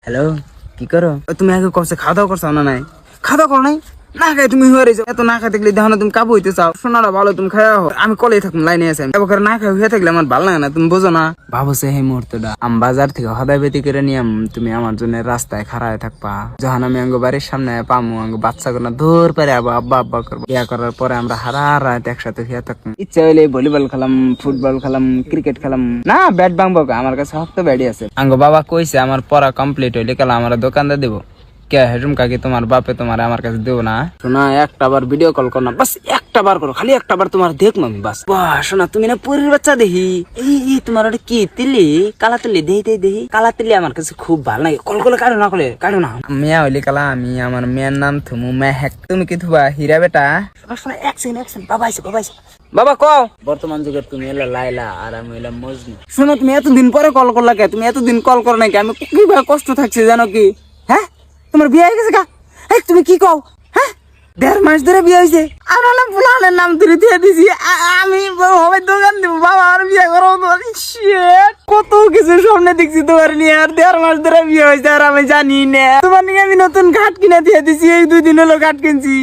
Hello, কি করো তুমি? আগে কবছে খাওয়া দাওয়া করছো না? নাই খাওয়া দাওয়া করো নাই? না খাই তুমি হয়ে রয়েছো এত, না খাই থাকলে দেখো না তুমি কাবু হইতে চাও। শোনারা ভালো, তুমি খাওয়া হো, আমি কলেই থাকুন লাইনে আছে। এবার না খাই হয়ে থাকলে আমার ভালো লাগে না, তুমি বোঝো না? ভাবছে এই মুহূর্তটা আমি বাজার থেকে হদায় বেতি করে নিয়াম, তুমি আমার জন্য রাস্তায় খাড়ায় থাকবা। যখন আমি আঙ্গ বাড়ির সামনে পামু, আঙ্গ বাচ্চা করে দূর পারে আবার আব্বা আব্বা করবো। বিয়া করার পরে আমরা হারা রাত একসাথে খেয়ে থাকবো। ইচ্ছা হইলে ভলিবল খেলাম, ফুটবল খেলাম, ক্রিকেট খেলাম। না ব্যাট ভাঙবো, আমার কাছে হপ্তা ব্যাটই আছে। আঙ্গ বাবা কইছে আমার পড়া কমপ্লিট হইলে কাল আমার দোকানদার দেবো। কে হেডুম কাকি তোমার বাপে তোমার আমার কাছে দেবো না? শোনা একটা বার ভিডিও কল করো না, বাস একটা বার করো, খালি একটা বার তোমার দেখবো আমি বাস। বাহ শোনা তুমি না পরের বাচ্চা দেখি। এই তোমার ওটা কি তিলি, কালা তিলি? দেহি কালা তিলি আমার কাছে খুব ভালো লাগে। কল করলে কাটো না, করলে কাটো না। মেয়া হইলি কালা, আমি আমার মেয়ের নাম থুমু মেহেক। তুমি কি থুবা হীরা বেটা? শোনা এক সেকেন্ড বাবা আইছে বাবা কও। বর্তমান যুগের তুমি এলা লাইলা আর আমি এলাম মজনু। শোনো তুমি এতদিন পরে কল করলা কে? তুমি এতদিন কল করো নাকি? আমি কিভাবে কষ্ট থাকছি জানো কি? হ্যাঁ তোমার বিয়ে হয়ে গেছে গা? তুমি কি কও? হ্যাঁ 1.5 মাস ধরে বিয়ে হয়েছে, আর ফুলানের নাম ধরে দিয়ে দিছি। আমি হবে দোকান দিব, বাবা আর বিয়ে করো। কত কিছু সামনে দেখছি তোমার নিয়ে, আর 1.5 মাস ধরে বিয়ে হয়েছে আর আমি জানি না। তোমার নিয়ে আমি নতুন ঘাট কিনে দিয়ে দিছি, এই 2 দিন হলো ঘাট কিনছি।